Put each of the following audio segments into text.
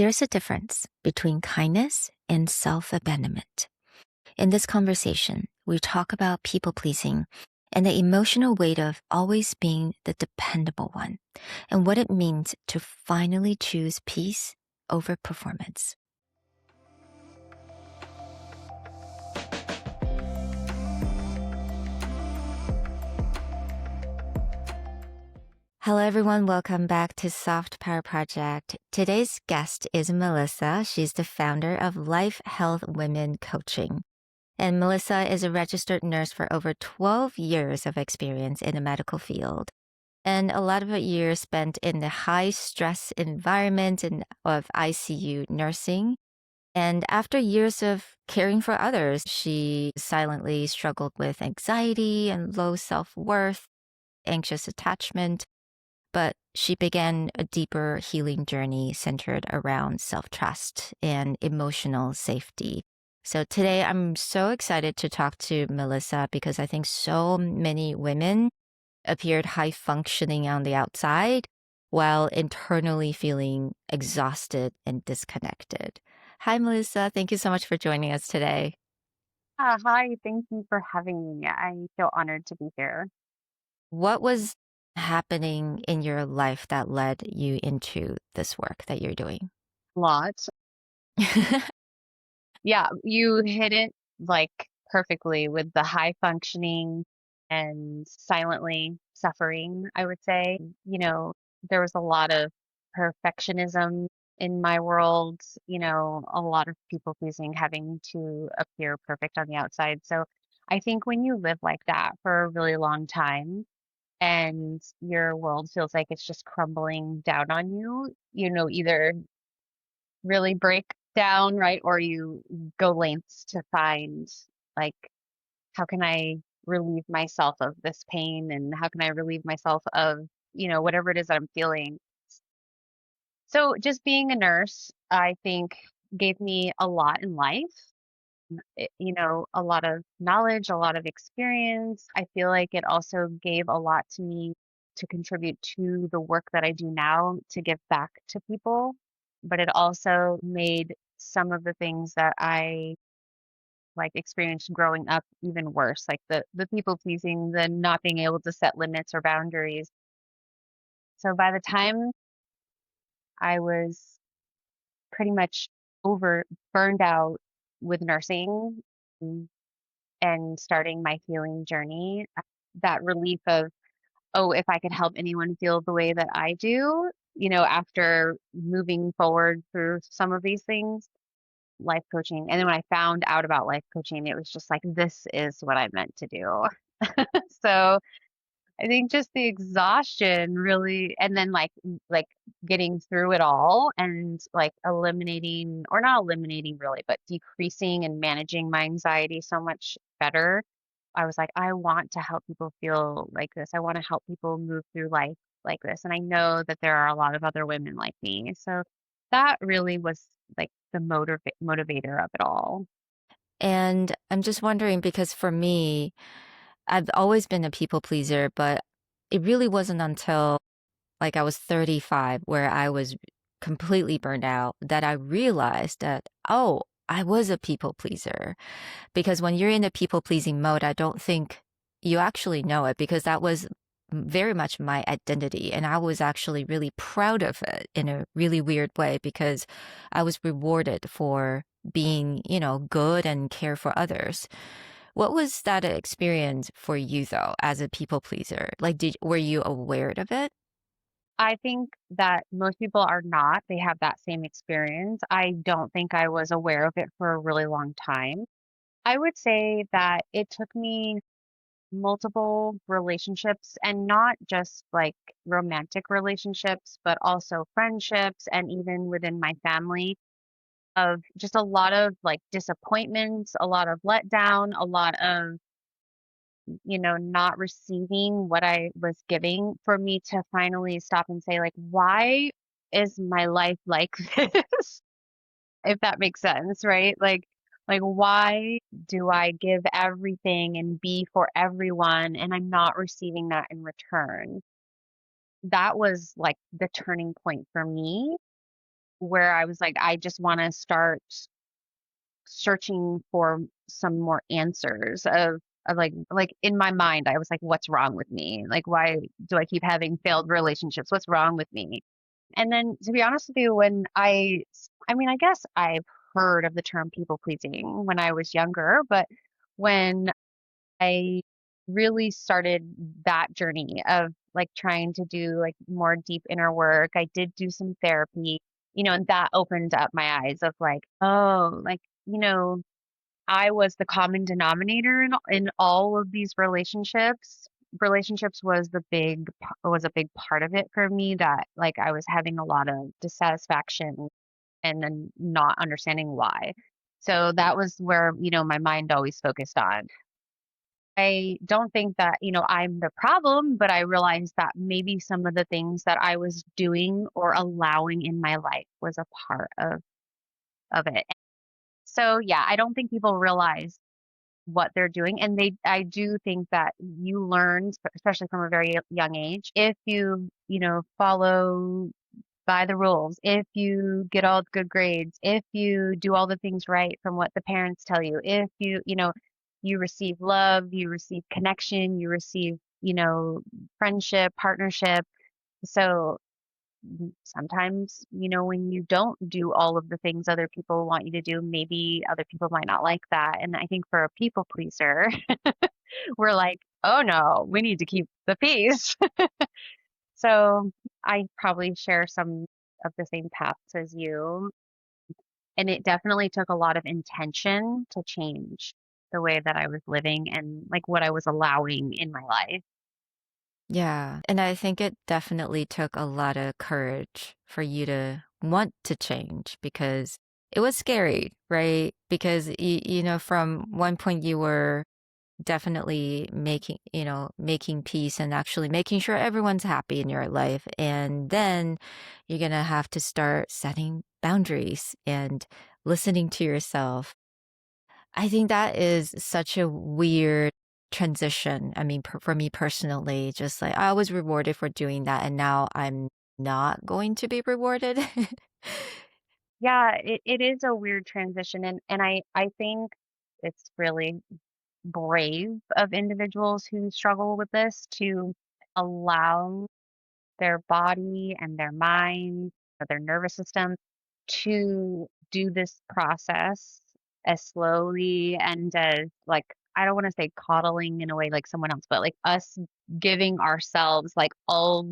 There's a difference between kindness and self abandonment. In this conversation, we talk about people pleasing and the emotional weight of always being the dependable one, and what it means to finally choose peace over performance. Hello, everyone. Welcome back to Soft Power Project. Today's guest is Melissa. She's the founder of Life Health Women Coaching. And Melissa is a registered nurse for over 12 years of experience in the medical field. And a lot of her years spent in the high stress environment and of ICU nursing. And after years of caring for others, she silently struggled with anxiety and low self worth, anxious attachment. But she began a deeper healing journey centered around self trust and emotional safety. So today I'm so excited to talk to Melissa because I think so many women appeared high functioning on the outside while internally feeling exhausted and disconnected. Hi, Melissa. Thank you so much for joining us today. Hi, thank you for having me. I feel honored to be here. What was happening in your life that led you into this work that you're doing? Lots. Yeah, you hit it like perfectly with the high functioning and silently suffering, I would say. There was a lot of perfectionism in my world, a lot of people pleasing, having to appear perfect on the outside. So I think when you live like that for a really long time, and your world feels like it's just crumbling down on you, either really break down, right? Or you go lengths to find, like, how can I relieve myself of this pain, and how can I relieve myself of, whatever it is that I'm feeling. So just being a nurse, I think, gave me a lot in life. A lot of knowledge, a lot of experience. I feel like it also gave a lot to me to contribute to the work that I do now to give back to people. But it also made some of the things that I like experienced growing up even worse, like the people pleasing, the not being able to set limits or boundaries. So by the time I was pretty much over burned out with nursing, and starting my healing journey, that relief of, oh, if I could help anyone feel the way that I do, after moving forward through some of these things, life coaching. And then when I found out about life coaching, it was just like, this is what I meant to do. So I think just the exhaustion really, and then like getting through it all and like eliminating, or not eliminating really, but decreasing and managing my anxiety so much better. I was like, I want to help people feel like this. I want to help people move through life like this. And I know that there are a lot of other women like me. So that really was like the motivator of it all. And I'm just wondering because for me, I've always been a people pleaser, but it really wasn't until like I was 35 where I was completely burned out that I realized that, oh, I was a people pleaser. Because when you're in the people pleasing mode, I don't think you actually know it because that was very much my identity. And I was actually really proud of it in a really weird way because I was rewarded for being, good and care for others. What was that experience for you though, as a people pleaser? Like, were you aware of it? I think that most people are not. They have that same experience. I don't think I was aware of it for a really long time. I would say that it took me multiple relationships, and not just like romantic relationships, but also friendships and even within my family, of just a lot of like disappointments, a lot of letdown, a lot of, not receiving what I was giving, for me to finally stop and say, like, why is my life like this? If that makes sense, right? Like why do I give everything and be for everyone and I'm not receiving that in return? That was like the turning point for me. where I was like, I just want to start searching for some more answers of like in my mind I was like, what's wrong with me? Like, why do I keep having failed relationships? What's wrong with me? And then to be honest with you, when I mean, I guess I've heard of the term people pleasing when I was younger, but when I really started that journey of like trying to do like more deep inner work, I did do some therapy, and that opened up my eyes of like, oh, like, I was the common denominator in all of these relationships. Relationships was a big part of it for me, that like I was having a lot of dissatisfaction and then not understanding why. So that was where, my mind always focused on. I don't think that, I'm the problem, but I realized that maybe some of the things that I was doing or allowing in my life was a part of it. So yeah, I don't think people realize what they're doing, and I do think that you learn, especially from a very young age, if you follow by the rules, if you get all the good grades, if you do all the things right from what the parents tell you, if you receive love, you receive connection, you receive, friendship, partnership. So sometimes, when you don't do all of the things other people want you to do, maybe other people might not like that. And I think for a people pleaser, we're like, oh no, we need to keep the peace. So I probably share some of the same paths as you. And it definitely took a lot of intention to change the way that I was living and like what I was allowing in my life. Yeah. And I think it definitely took a lot of courage for you to want to change because it was scary, right? Because, from one point you were definitely making peace and actually making sure everyone's happy in your life. And then you're going to have to start setting boundaries and listening to yourself. I think that is such a weird transition. I mean, for me personally, just like I was rewarded for doing that, and now I'm not going to be rewarded. Yeah, it is a weird transition, and I think it's really brave of individuals who struggle with this to allow their body and their mind or their nervous system to do this process as slowly and as like, I don't want to say coddling in a way like someone else, but like us giving ourselves like all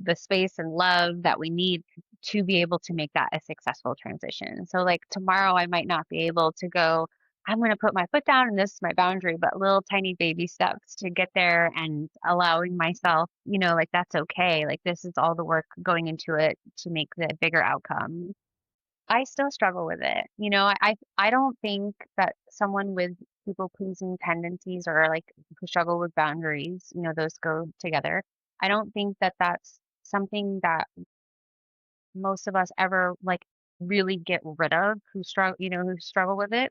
the space and love that we need to be able to make that a successful transition. So like tomorrow I might not be able to go, I'm going to put my foot down and this is my boundary, but little tiny baby steps to get there and allowing myself, like that's okay. Like this is all the work going into it to make the bigger outcome. I still struggle with it. I don't think that someone with people pleasing tendencies or like who struggle with boundaries, those go together. I don't think that that's something that most of us ever like really get rid of who struggle with it.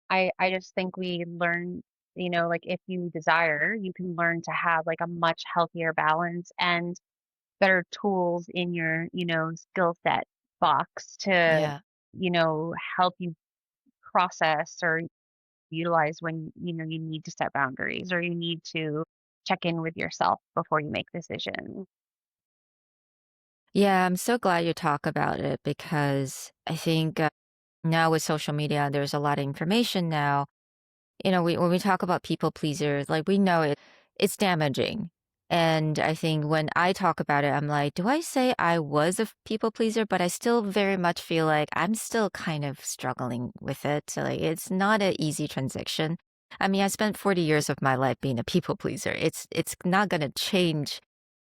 I just think we learn, like if you desire, you can learn to have like a much healthier balance and better tools in your, skill set box to, Yeah. help you process or utilize when, you need to set boundaries or you need to check in with yourself before you make decisions. Yeah, I'm so glad you talk about it because I think now with social media, there's a lot of information now. When we talk about people pleasers, like we know it's damaging. And I think when I talk about it, I'm like, do I say I was a people pleaser? But I still very much feel like I'm still kind of struggling with it. So like, it's not an easy transition. I mean, I spent 40 years of my life being a people pleaser. It's not going to change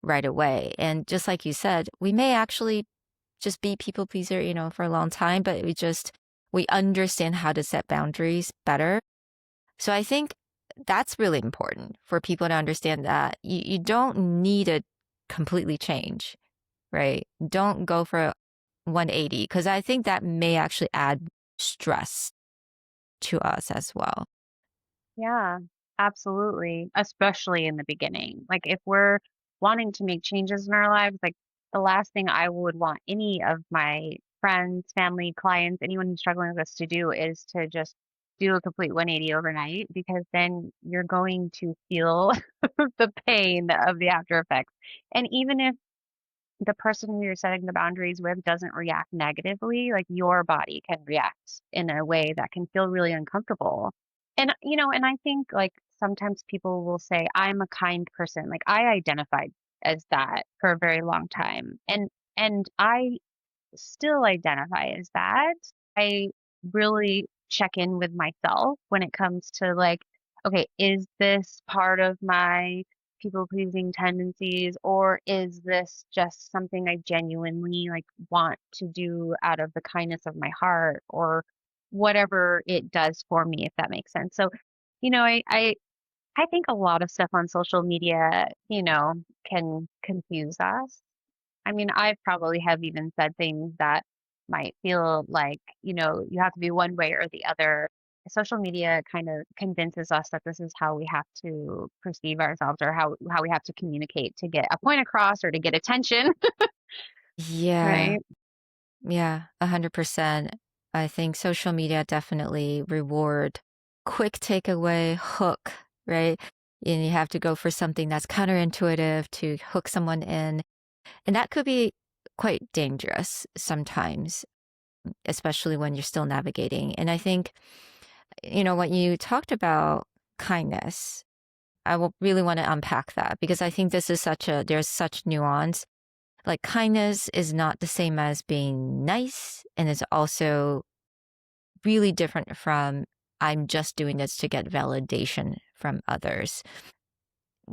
right away. And just like you said, we may actually just be people pleaser, for a long time, but we understand how to set boundaries better. So I think that's really important for people to understand that you don't need to completely change, right? Don't go for 180 because I think that may actually add stress to us as well. Yeah, absolutely. Especially in the beginning. Like if we're wanting to make changes in our lives, like the last thing I would want any of my friends, family, clients, anyone who's struggling with this to do is to just do a complete 180 overnight because then you're going to feel the pain of the after effects. And even if the person who you're setting the boundaries with doesn't react negatively, like your body can react in a way that can feel really uncomfortable. And I think like sometimes people will say, I'm a kind person. Like I identified as that for a very long time. And I still identify as that. I really check in with myself when it comes to like, okay, is this part of my people pleasing tendencies or is this just something I genuinely like want to do out of the kindness of my heart or whatever it does for me, if that makes sense. So, you know, I think a lot of stuff on social media, can confuse us. I mean, I probably have even said things that might feel like, you have to be one way or the other. Social media kind of convinces us that this is how we have to perceive ourselves or how we have to communicate to get a point across or to get attention, Yeah. right? Yeah, 100%. I think social media definitely reward quick takeaway hook, right? And you have to go for something that's counterintuitive to hook someone in. And that could be quite dangerous sometimes, especially when you're still navigating. And I think, when you talked about kindness, I will really want to unpack that because I think this is there's such nuance. Like kindness is not the same as being nice, and it's also really different from I'm just doing this to get validation from others.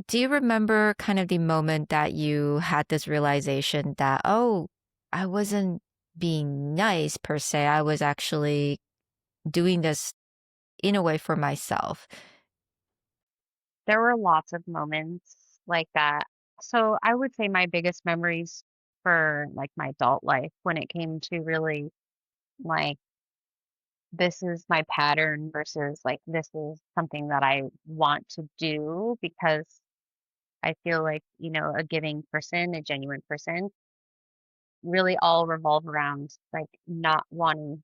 Do you remember kind of the moment that you had this realization that, oh, I wasn't being nice per se, I was actually doing this in a way for myself? There were lots of moments like that. So I would say my biggest memories for like my adult life when it came to really like this is my pattern versus like this is something that I want to do because I feel like, a giving person, a genuine person, really all revolve around like not wanting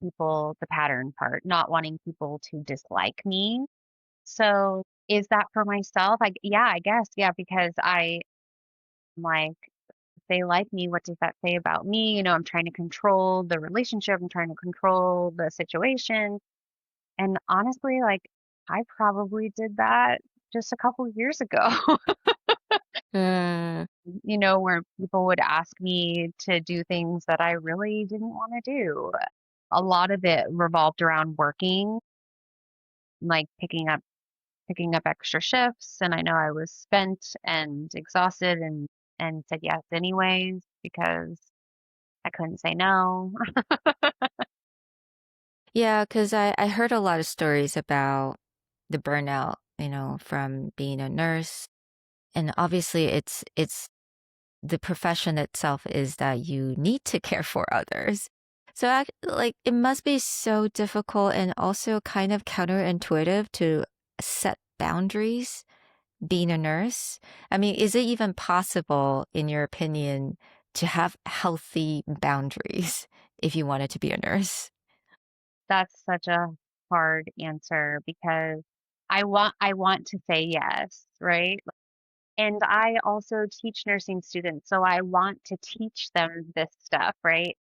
people, the pattern part, not wanting people to dislike me. So is that for myself? Yeah, I guess. Yeah, because I'm like, if they like me, what does that say about me? I'm trying to control the relationship, I'm trying to control the situation. And honestly, like, I probably did that just a couple years ago, Mm, where people would ask me to do things that I really didn't want to do. A lot of it revolved around working, like picking up extra shifts, and I know I was spent and exhausted and said yes anyways because I couldn't say no. yeah, because I heard a lot of stories about the burnout, from being a nurse. And obviously it's the profession itself is that you need to care for others. So like it must be so difficult and also kind of counterintuitive to set boundaries being a nurse. I mean, is it even possible, in your opinion, to have healthy boundaries if you wanted to be a nurse? That's such a hard answer because I want to say yes, right? And I also teach nursing students, so I want to teach them this stuff, right?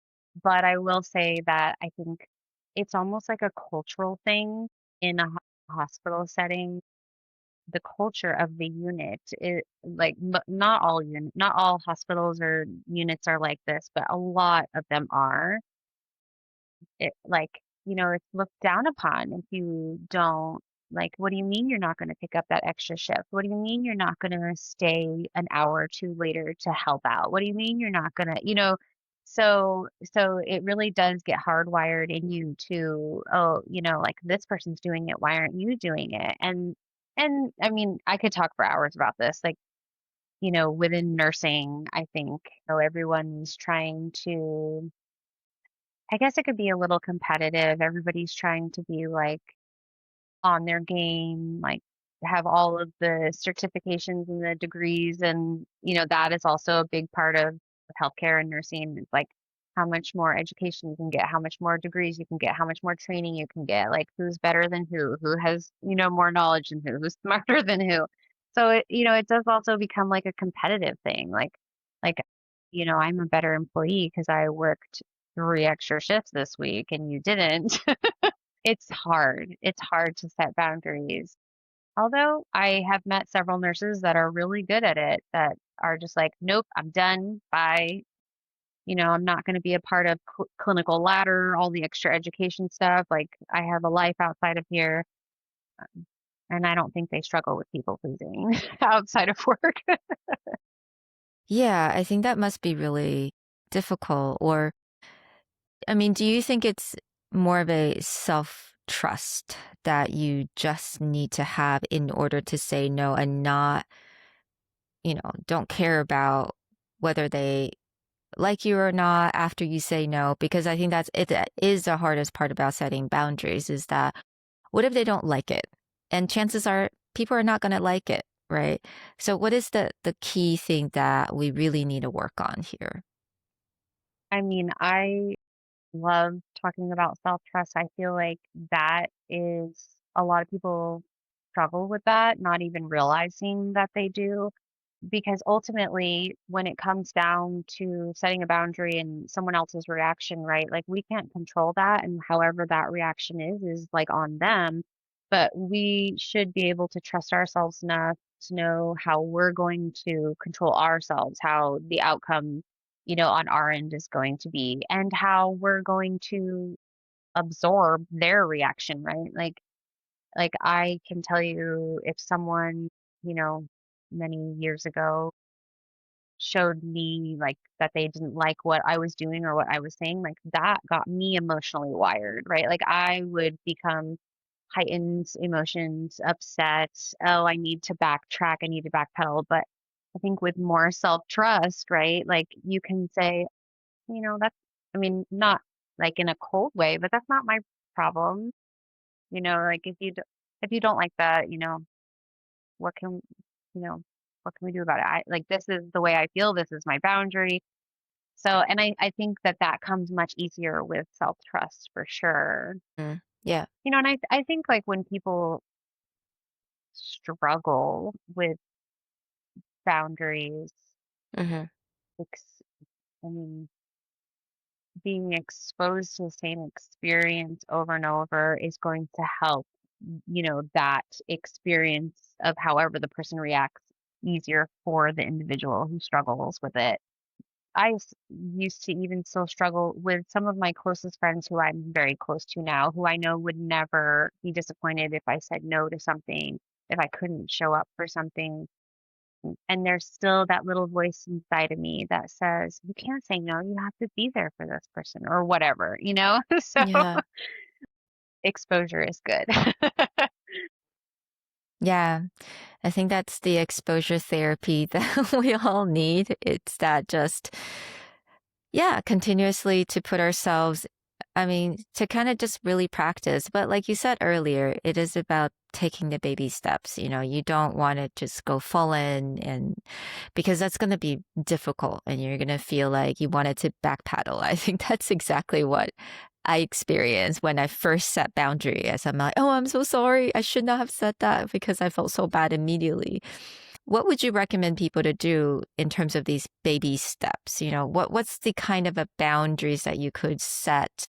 But I will say that I think it's almost like a cultural thing in a hospital setting. The culture of the unit is like not all hospitals or units are like this, but a lot of them are. It like, it's looked down upon if you don't like, what do you mean you're not gonna pick up that extra shift? What do you mean you're not gonna stay an hour or 2 later to help out? What do you mean you're not gonna so it really does get hardwired in you to, "Oh, like, this person's doing it, why aren't you doing it?" And I mean, I could talk for hours about this, like, within nursing, I think, everyone's trying to I guess it could be a little competitive. Everybody's trying to be like on their game, like have all of the certifications and the degrees. And, that is also a big part of healthcare and nursing. It's like how much more education you can get, how much more degrees you can get, how much more training you can get, like who's better than who has, more knowledge than who's smarter than who. So it does also become like a competitive thing. Like, I'm a better employee because I worked 3 extra shifts this week and you didn't. It's hard. It's hard to set boundaries. Although I have met several nurses that are really good at it, that are just like, nope, I'm done. Bye. I'm not going to be a part of clinical ladder, all the extra education stuff. Like, I have a life outside of here. And I don't think they struggle with people pleasing outside of work. Yeah, I think that must be really difficult. Or, I mean, do you think it's more of a self-trust that you just need to have in order to say no and not, don't care about whether they like you or not after you say no? Because I think that is the hardest part about setting boundaries is that what if they don't like it? And chances are people are not going to like it, right? So what is the key thing that we really need to work on here? I mean, I love talking about self-trust. I feel like that is a lot of people struggle with that, not even realizing that they do. Because ultimately, when it comes down to setting a boundary and someone else's reaction, right? Like we can't control that. And however that reaction is like on them. But we should be able to trust ourselves enough to know how we're going to control ourselves, how the outcome, on our end is going to be, and how we're going to absorb their reaction, right? Like I can tell you if someone, you know, many years ago showed me like that they didn't like what I was doing or what I was saying, like that got me emotionally wired, right? Like I would become heightened emotions, upset. Oh, I need to backtrack. I need to backpedal. But I think with more self trust, right? Like you can say, that's, I mean, not like in a cold way, but that's not my problem. Like if you don't like that, what can you know what can we do about it? I like this is the way I feel. This is my boundary. So, and I think that that comes much easier with self trust for sure. Mm, yeah. And I think like when people struggle with boundaries, Hmm. ex- I mean, being exposed to the same experience over and over is going to help, that experience of however the person reacts easier for the individual who struggles with it. Used to even still struggle with some of my closest friends who I'm very close to now, who I know would never be disappointed if I said no to something, if I couldn't show up for something. And there's still that little voice inside of me that says, you can't say no, you have to be there for this person or whatever. So Yeah. exposure is good. Yeah. I think that's the exposure therapy that we all need. It's that just, yeah, continuously to put ourselves, I mean, to kind of just really practice. But like you said earlier, it is about taking the baby steps. You don't want to just go full in and because that's going to be difficult and you're going to feel like you wanted to backpedal. I think that's exactly what I experienced when I first set boundaries. I'm like, oh, I'm so sorry. I should not have said that because I felt so bad immediately. What would you recommend people to do in terms of these baby steps? What's the kind of a boundaries that you could set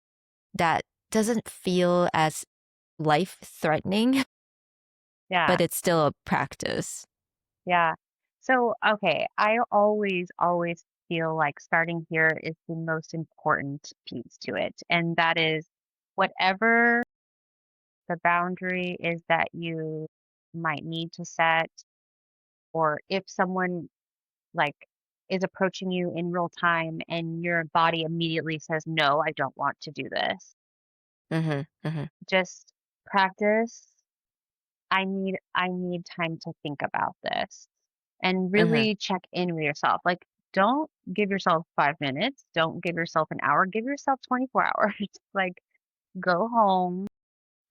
that doesn't feel as life threatening, Yeah. but it's still a practice? Yeah. So, okay, I always feel like starting here is the most important piece to it. And that is whatever the boundary is that you might need to set, or if someone like is approaching you in real time and your body immediately says, no, I don't want to do this, Hmm. Hmm. just practice. I need time to think about this and Hmm. really check in with yourself. Like, don't give yourself 5 minutes. Don't give yourself an hour. Give yourself 24 hours. Like, go home,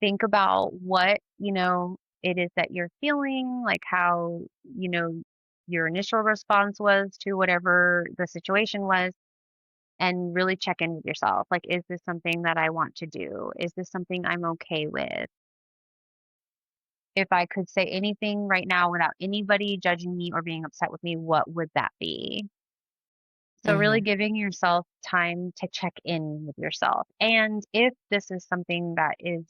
think about what, it is that you're feeling, like how, your initial response was to whatever the situation was. and really check in with yourself. Like, is this something that I want to do? Is this something I'm okay with? If I could say anything right now without anybody judging me or being upset with me, what would that be? So really Mhm. giving yourself time to check in with yourself. And if this is something that is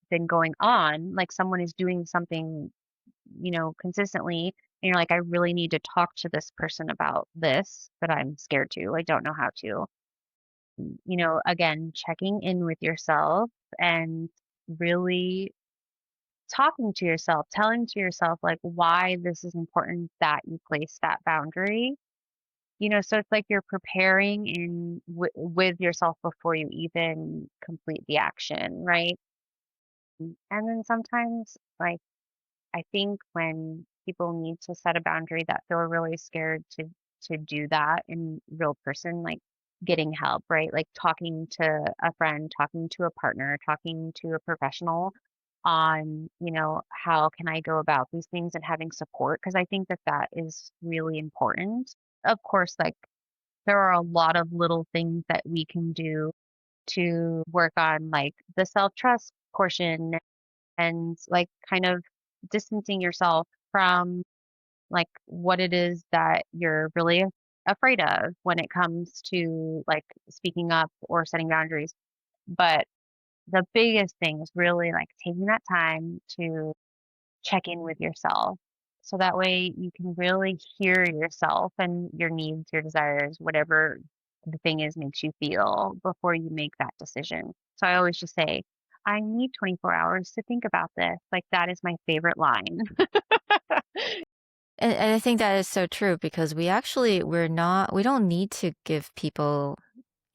been going on, like someone is doing something, consistently, and you're like, I really need to talk to this person about this, but I'm scared to, I don't know how to. Again, checking in with yourself and really talking to yourself, telling to yourself like why this is important that you place that boundary. So it's like you're preparing with yourself before you even complete the action, right? And then sometimes, like, I think when people need to set a boundary that feel really scared to do that in real person, like getting help, right? Like talking to a friend, talking to a partner, talking to a professional on, how can I go about these things and having support, because I think that that is really important. Of course, like there are a lot of little things that we can do to work on like the self-trust portion and like kind of distancing yourself from like what it is that you're really afraid of when it comes to like speaking up or setting boundaries. But the biggest thing is really like taking that time to check in with yourself. So that way you can really hear yourself and your needs, your desires, whatever the thing is makes you feel before you make that decision. So I always just say, I need 24 hours to think about this. Like that is my favorite line. And I think that is so true because we don't need to give people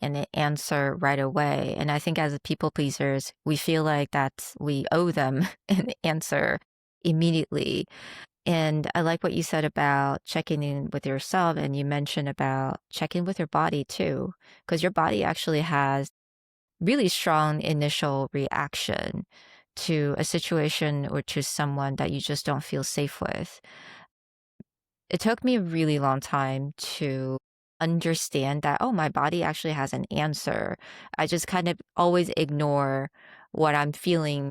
an answer right away. And I think as people pleasers, we feel like we owe them an answer immediately. And I like what you said about checking in with yourself. And you mentioned about checking with your body too, because your body actually has really strong initial reaction to a situation or to someone that you just don't feel safe with. It took me a really long time to understand that, oh, my body actually has an answer. I just kind of always ignore what I'm feeling,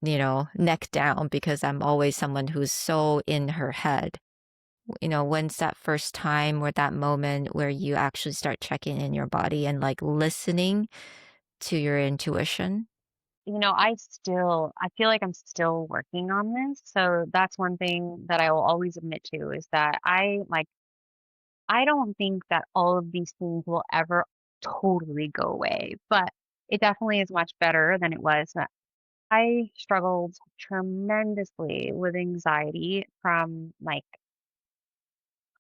neck down because I'm always someone who's so in her head. When's that first time or that moment where you actually start checking in your body and like listening to your intuition? I feel like I'm still working on this. So that's one thing that I will always admit to is that I don't think that all of these things will ever totally go away, but it definitely is much better than it was. I struggled tremendously with anxiety from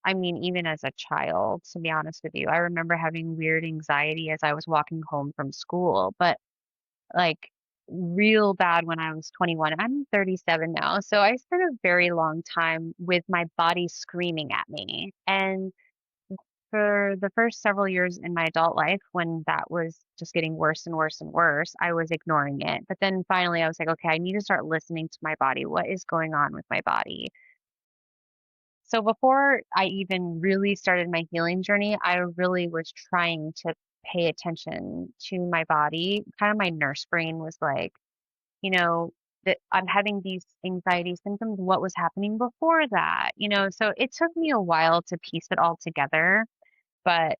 I mean, even as a child, to be honest with you. I remember having weird anxiety as I was walking home from school, but like real bad when I was 21. I'm 37 now. So I spent a very long time with my body screaming at me. And for the first several years in my adult life, when that was just getting worse and worse and worse, I was ignoring it. But then finally, I was like, okay, I need to start listening to my body. What is going on with my body? So before I even really started my healing journey, I really was trying to pay attention to my body. Kind of my nurse brain was like, you know, that I'm having these anxiety symptoms. What was happening before that? So it took me a while to piece it all together. But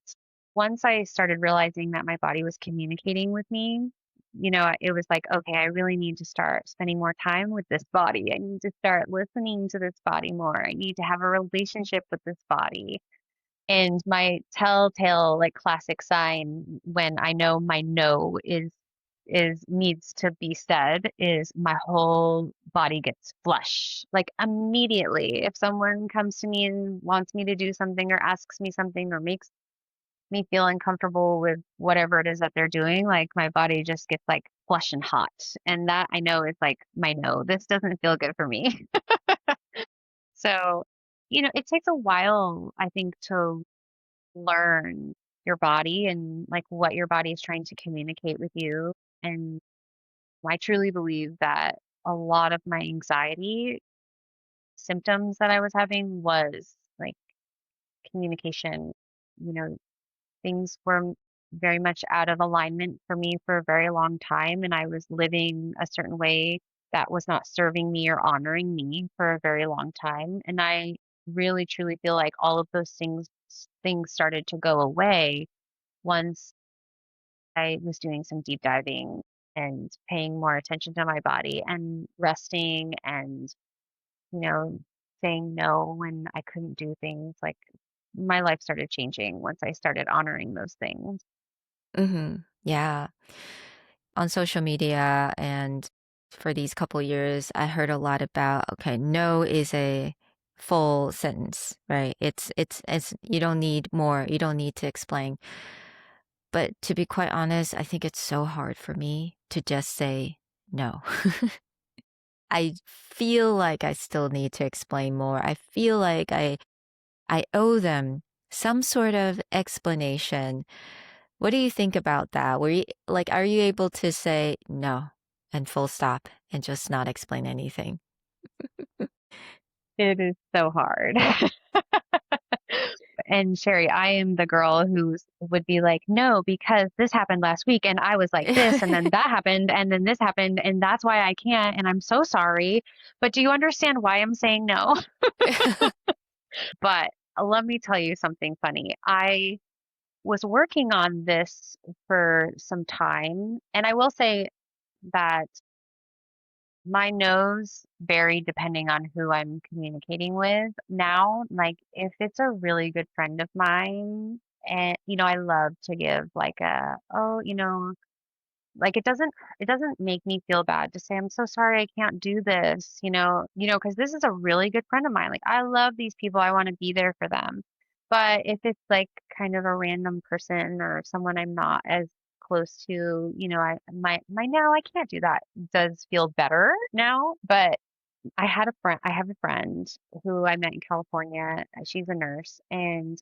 once I started realizing that my body was communicating with me, it was like, okay, I really need to start spending more time with this body. I need to start listening to this body more. I need to have a relationship with this body. And my telltale, like classic sign when I know my no is needs to be said is my whole body gets flush. Like immediately. If someone comes to me and wants me to do something or asks me something or makes me feel uncomfortable with whatever it is that they're doing, like my body just gets like flush and hot. And that I know is like my no, this doesn't feel good for me. So, it takes a while, I think, to learn your body and like what your body is trying to communicate with you. And I truly believe that a lot of my anxiety symptoms that I was having was like communication, you know, things were very much out of alignment for me for a very long time, and I was living a certain way that was not serving me or honoring me for a very long time, and I really truly feel like all of those things started to go away once I was doing some deep diving and paying more attention to my body and resting and, you know, saying no when I couldn't do things. Like my life started changing once I started honoring those things. Yeah. On social media and for these couple years, I heard a lot about, okay, no is a full sentence, right? It's you don't need more. You don't need to explain. But to be quite honest, I think it's so hard for me to just say no. I feel like I still need to explain more. I feel like I owe them some sort of explanation. What do you think about that? Are you able to say no and full stop and just not explain anything? It is so hard. And Sherry, I am the girl who would be like, no, because this happened last week and I was like this, and then that happened, and then this happened, and that's why I can't, and I'm so sorry. But do you understand why I'm saying no? But let me tell you something funny. I was working on this for some time, and I will say that my no's vary depending on who I'm communicating with now. Like, if it's a really good friend of mine, and I love to give like oh, like it doesn't make me feel bad to say, I'm so sorry I can't do this, because this is a really good friend of mine. Like, I love these people. I want to be there for them. But if it's like kind of a random person or someone I'm not as close to, my now I can't do that does feel better now. But I have a friend who I met in California. She's a nurse, and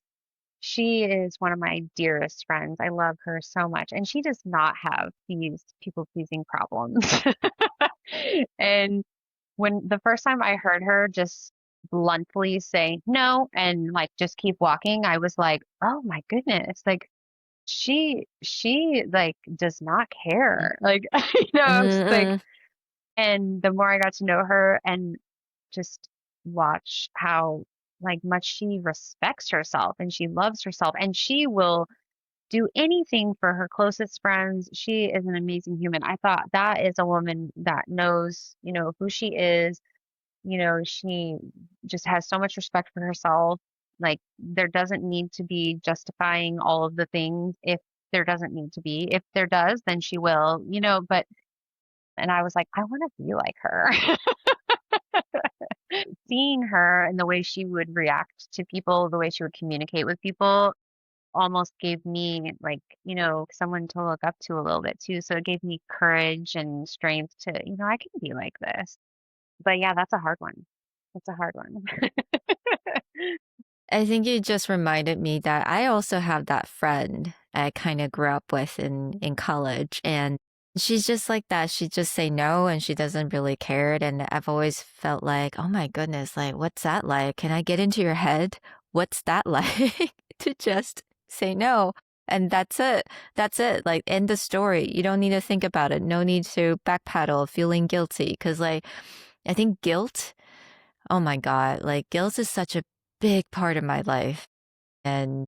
she is one of my dearest friends. I love her so much, and she does not have these people-pleasing problems. And when the first time I heard her just bluntly say no and like just keep walking, I was like, "Oh my goodness." Like she like does not care. Like just like, Mm-mm. and the more I got to know her and just watch how like much she respects herself and she loves herself and she will do anything for her closest friends. She is an amazing human. I thought that is a woman that knows, who she is. She just has so much respect for herself. Like, there doesn't need to be justifying all of the things if there doesn't need to be. If there does, then she will, but and I was like, I want to be like her. Seeing her and the way she would react to people, the way she would communicate with people almost gave me like, someone to look up to a little bit too. So it gave me courage and strength to, I can be like this. But yeah, that's a hard one. That's a hard one. I think you just reminded me that I also have that friend I kind of grew up with in college, and she's just like that. She just say no and she doesn't really care. And I've always felt like, oh my goodness, like what's that like? Can I get into your head? What's that like to just say no? And that's it. That's it. Like end the story. You don't need to think about it. No need to backpedal, feeling guilty. Cause like I think guilt, oh my God, like guilt is such a big part of my life. And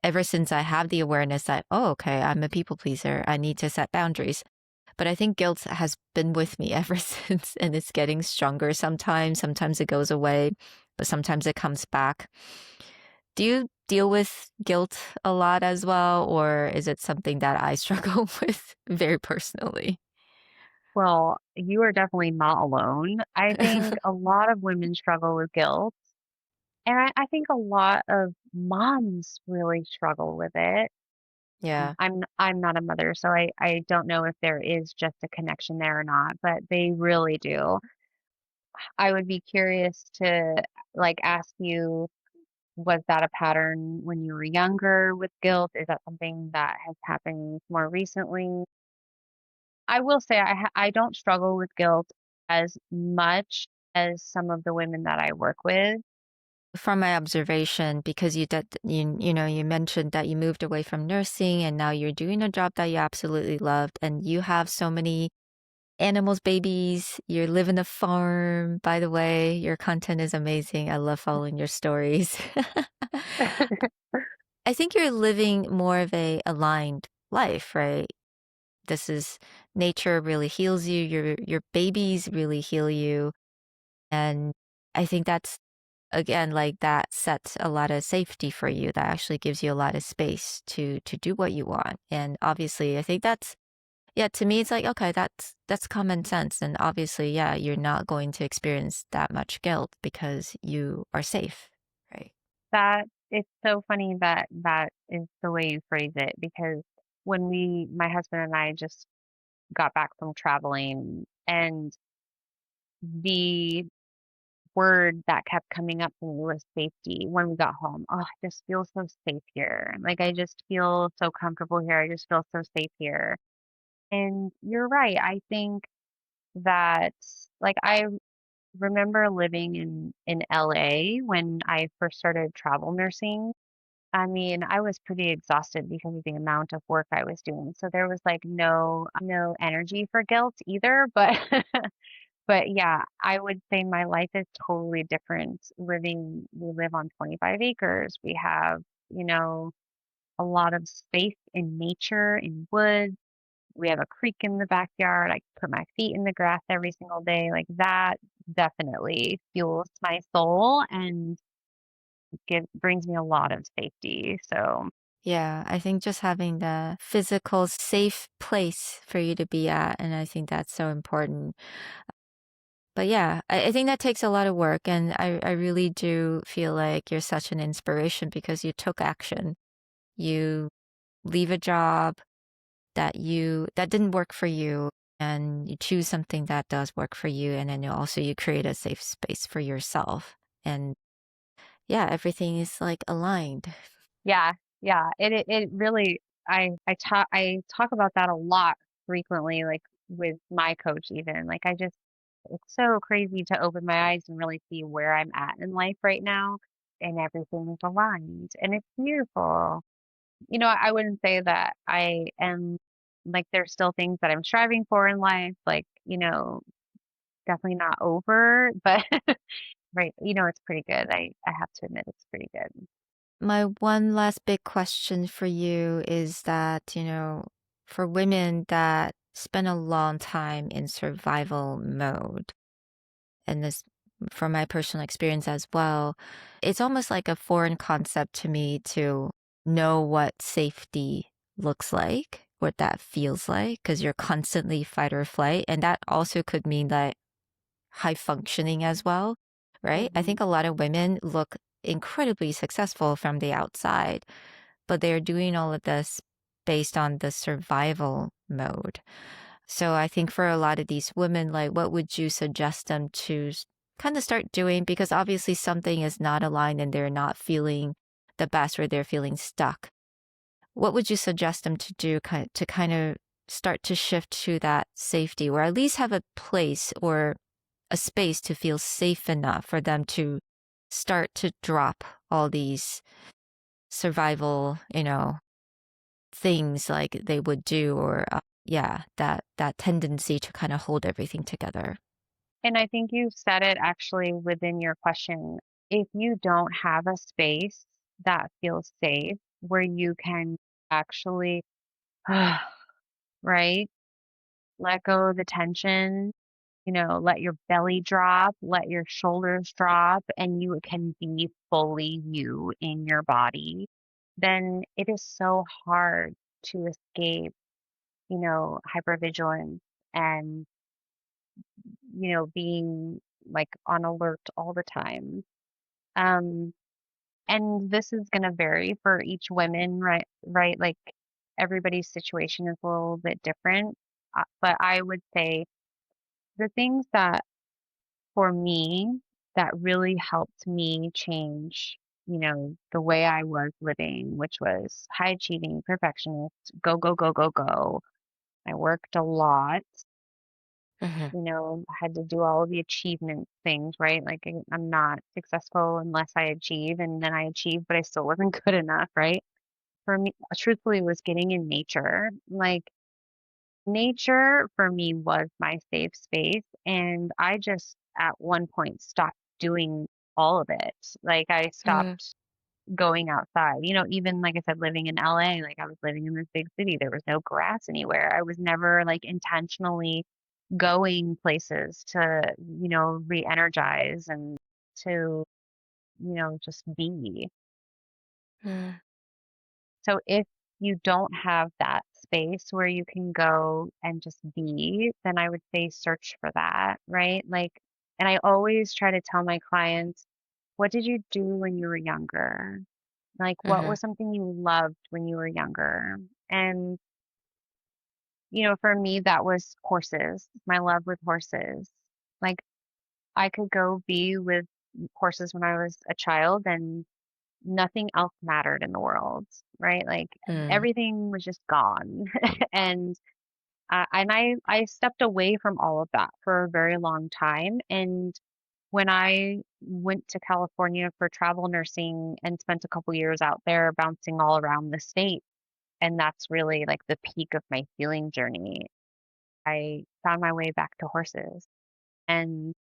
ever since I have the awareness that, oh, okay, I'm a people pleaser, I need to set boundaries. But I think guilt has been with me ever since, and it's getting stronger sometimes. Sometimes it goes away, but sometimes it comes back. Do you deal with guilt a lot as well, or is it something that I struggle with very personally? Well, you are definitely not alone. I think a lot of women struggle with guilt. And I think a lot of moms really struggle with it. Yeah. I'm not a mother, so I don't know if there is just a connection there or not, but they really do. I would be curious to like ask you, was that a pattern when you were younger with guilt? Is that something that has happened more recently? I will say I don't struggle with guilt as much as some of the women that I work with. from my observation, because you mentioned that you moved away from nursing and now you're doing a job that you absolutely loved and you have so many animals, babies, you live in a farm. By the way, your content is amazing. I love following your stories. I think you're living more of a aligned life, right? This is nature really heals you, your babies really heal you. And I think that's again like that sets a lot of safety for you. That actually gives you a lot of space to do what you want. And obviously I think that's yeah, to me it's like okay, that's common sense. And obviously, yeah, you're not going to experience that much guilt because you are safe, right? That it's so funny that that is the way you phrase it because when my husband and I just got back from traveling and the word that kept coming up for me was safety when we got home. Oh, I just feel so safe here. Like I just feel so comfortable here. I just feel so safe here. And you're right. I think that like I remember living in LA when I first started travel nursing. I mean, I was pretty exhausted because of the amount of work I was doing. So there was like no energy for guilt either, but but yeah, I would say my life is totally different we live on 25 acres. We have, you know, a lot of space in nature, in woods. We have a creek in the backyard. I put my feet in the grass every single day. Like that definitely fuels my soul and brings me a lot of safety. So, Yeah, I think just having the physical safe place for you to be at, and I think that's so important. But yeah, I think that takes a lot of work, and I really do feel like you're such an inspiration because you took action. You leave a job that didn't work for you, and you choose something that does work for you, and then you create a safe space for yourself. And yeah, everything is like aligned. yeah, yeah, it really I talk about that a lot frequently, like with my coach even. Like I just it's so crazy to open my eyes and really see where I'm at in life right now and everything is aligned and it's beautiful. You know, I wouldn't say that I am like there's still things that I'm striving for in life, like, you know, definitely not over, but right, you know, it's pretty good. I have to admit it's pretty good. My one last big question for you is that, for women that spend a long time in survival mode, and this from my personal experience as well, it's almost like a foreign concept to me to know what safety looks like, what that feels like, because you're constantly fight or flight. And that also could mean that high functioning as well, right? I Mhm. think a lot of women look incredibly successful from the outside, but they're doing all of this based on the survival mode. So I think for a lot of these women, like what would you suggest them to kind of start doing? Because obviously something is not aligned and they're not feeling the best or they're feeling stuck. What would you suggest them to do to kind of start to shift to that safety or at least have a place or a space to feel safe enough for them to start to drop all these survival, things like they would do or yeah, that tendency to kind of hold everything together. And I think you said it actually within your question. If you don't have a space that feels safe where you can actually, right, let go of the tension, you know, let your belly drop, let your shoulders drop, and you can be fully you in your body, then it is so hard to escape, you know, hypervigilance and, you know, being like on alert all the time. Um, and this is going to vary for each woman, right? Right. Like everybody's situation is a little bit different. But I would say the things that for me that really helped me change, you know, the way I was living, which was high achieving, perfectionist, go, go, go, go, go. I worked a lot. Mhm. I had to do all of the achievement things, right? Like I'm not successful unless I achieve, and then I achieve, but I still wasn't good enough, right? For me, truthfully, was getting in nature. Like nature for me was my safe space, and I just at one point stopped doing all of it. Like I Mm. stopped going outside. Even like I said, living in LA, like I was living in this big city, there was no grass anywhere. I was never like intentionally going places to, re-energize and to, just be. Mm. So if you don't have that space where you can go and just be, then I would say search for that, right? Like, and I always try to tell my clients, what did you do when you were younger? Like, what Mhm. was something you loved when you were younger? And, for me, that was horses, my love with horses. Like, I could go be with horses when I was a child and nothing else mattered in the world, right? Like, Mm. everything was just gone. And I stepped away from all of that for a very long time. And when I went to California for travel nursing and spent a couple years out there bouncing all around the state, and that's really like the peak of my healing journey. I found my way back to horses, and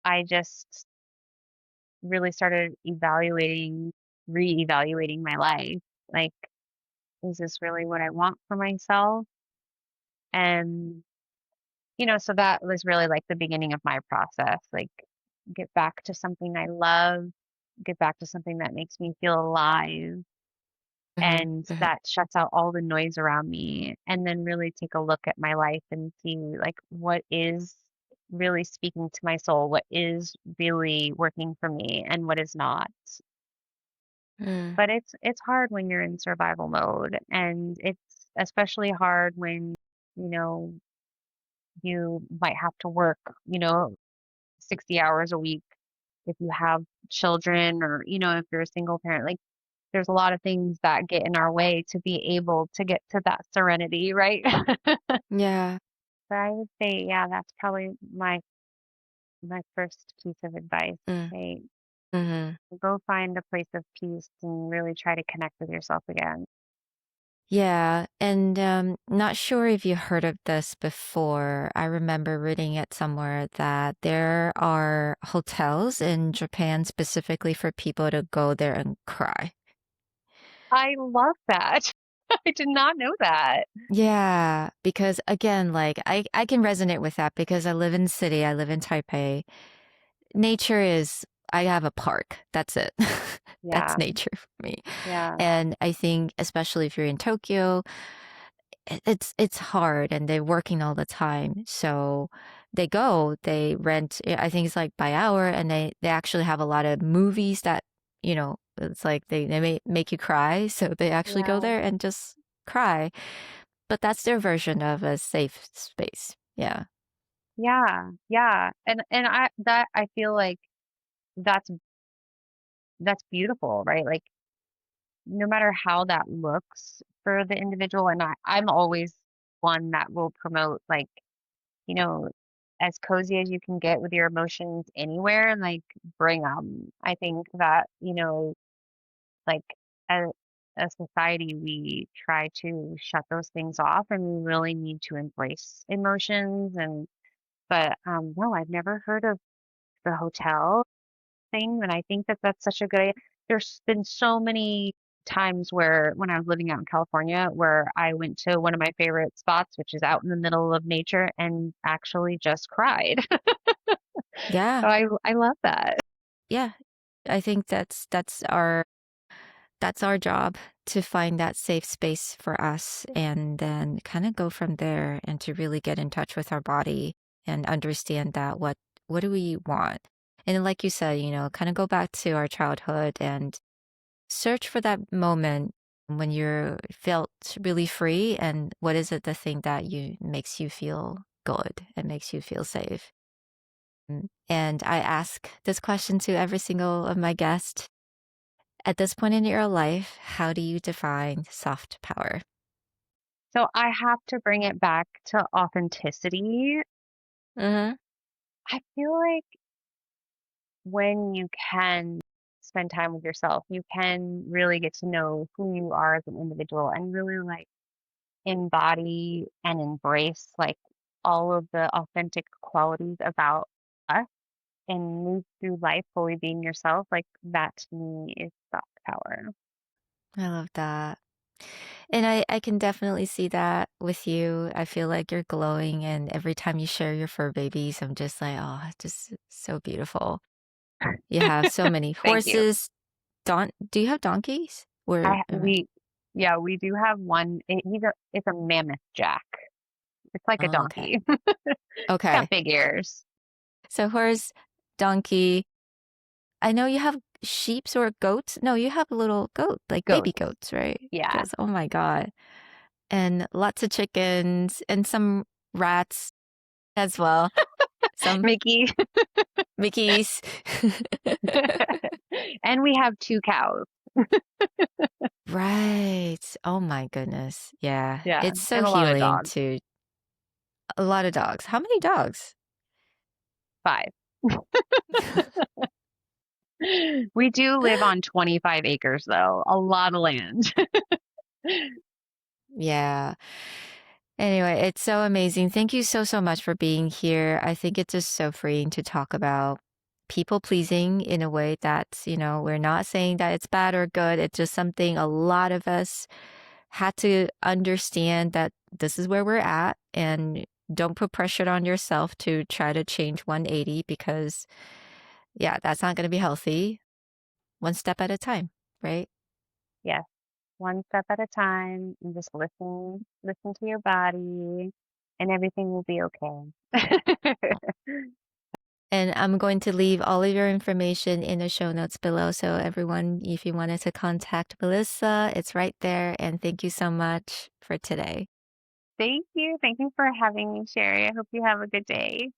I just really started reevaluating my life. Like, is this really what I want for myself? And, so that was really like the beginning of my process. Like, get back to something I love, get back to something that makes me feel alive Mhm. and Mhm. that shuts out all the noise around me, and then really take a look at my life and see like what is really speaking to my soul, what is really working for me and what is not. Mm. But it's hard when you're in survival mode, and it's especially hard when you know you might have to work, 60 hours a week if you have children, or if you're a single parent. Like, there's a lot of things that get in our way to be able to get to that serenity, right? Yeah. But I would say, yeah, that's probably my first piece of advice. Mm. Say, Mhm. go find a place of peace and really try to connect with yourself again. Yeah, and not sure if you heard of this before. I remember reading it somewhere that there are hotels in Japan specifically for people to go there and cry. I love that. I did not know that. Yeah, because again, like I can resonate with that because I live in the city, I live in Taipei. Nature is I have a park. That's it. That's Yeah, nature for me. yeah, And I think especially if you're in Tokyo, it's hard and they're working all the time. So they rent, I think it's like by hour and they actually have a lot of movies that, it's like they make you cry. So they actually go yeah, there and just cry. But that's their version of a safe space. Yeah. yeah, yeah. And I feel like that's that's beautiful, right? Like, no matter how that looks for the individual, and I'm always one that will promote like, you know, as cozy as you can get with your emotions anywhere, like bring them. I think that, like as a society, we try to shut those things off, and we really need to embrace emotions. And but no, I've never heard of the hotel thing, and I think that that's such a good idea. There's been so many times where when I was living out in California, where I went to one of my favorite spots, which is out in the middle of nature, and actually just cried. So Yeah. I love that. Yeah. I think that's our job to find that safe space for us and then kind of go from there and to really get in touch with our body and understand that what do we want? And like you said, kind of go back to our childhood and search for that moment when you're felt really free and what is it the thing that you makes you feel good and makes you feel safe. And I ask this question to every single of my guests. At this point in your life, how do you define soft power? So I have to bring it back to authenticity. Mhm. I feel like when you can spend time with yourself, you can really get to know who you are as an individual and really like embody and embrace like all of the authentic qualities about us and move through life fully being yourself. Like that to me is soft power. I love that. And I can definitely see that with you. I feel like you're glowing, and every time you share your fur babies, I'm just like, oh, just so beautiful. You have so many Thank you. horses. Do you have donkeys? Where I am I? we yeah, we do have one. It's a mammoth jack. It's like a Oh, okay. donkey. It's got Okay. big ears. So horse, donkey. I know you have sheeps or goats. No, you have a little goat, like baby Goats. goats, right? Yeah. Yes. Oh my God. And lots of chickens and some rats as well. Some Mickey. Mickeys. And we have 2 cows. Right. Oh my goodness. Yeah. Yeah, It's so and a lot of healing dogs. to a lot of dogs. How many dogs? 5. We do live on 25 acres though, a lot of land. Yeah. Anyway, it's so amazing. Thank you so, so much for being here. I think it's just so freeing to talk about people pleasing in a way that's, we're not saying that it's bad or good. It's just something a lot of us had to understand that this is where we're at, and don't put pressure on yourself to try to change 180 because, yeah, that's not going to be healthy. One step at a time, right? Yes, one step at a time and just listen to your body and everything will be okay. And I'm going to leave all of your information in the show notes below. So, everyone, if you wanted to contact Melissa, it's right there. And thank you so much for today. Thank you. Thank you for having me, Sherry. I hope you have a good day.